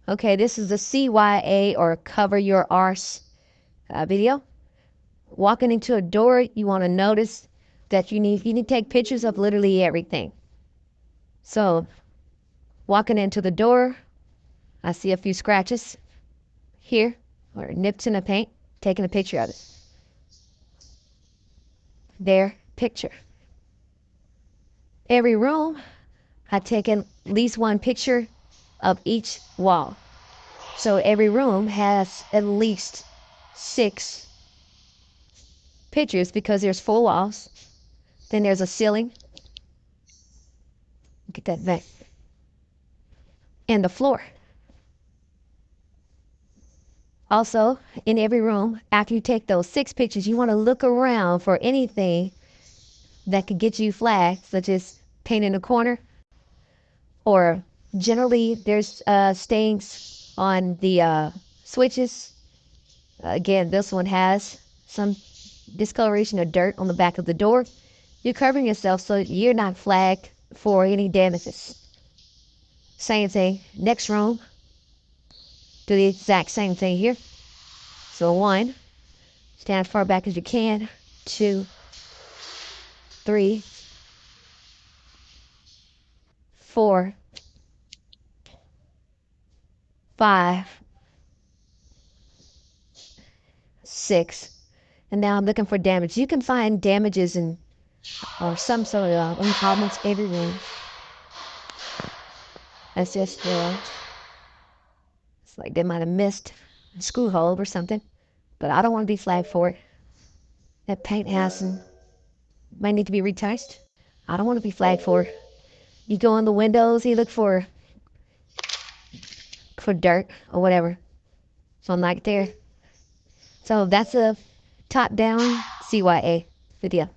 Okay, this is the CYA, or cover your arse video. Walking into a door, you want to notice that you need to take pictures of literally everything. So, walking into the door, I see a few scratches here, or nips in the paint, taking a picture of it. There, picture. Every room, I take at least one picture of each wall. So every room has at least 6 pictures because there's 4 walls. Then there's a ceiling. Get that back. And the floor. Also, in every room, after you take those 6 pictures, you want to look around for anything that could get you flagged, such as paint in the corner, or generally there's stains on the switches. Again, this one has some discoloration or dirt on the back of the door. You're covering yourself so you're not flagged for any damages. Same thing, next room, do the exact same thing here. So 1, stand as far back as you can. 2, 3, 4, 5, 6. And now I'm looking for damage. You can find damages in or some sort of almost every room. That's just it's like they might have missed a screw hole or something. But I don't want to be flagged for it. That paint has some might need to be retouched. I don't want to be flagged for it. You go on the windows, you look for dirt or whatever. So I'm like there. So that's a top down CYA video.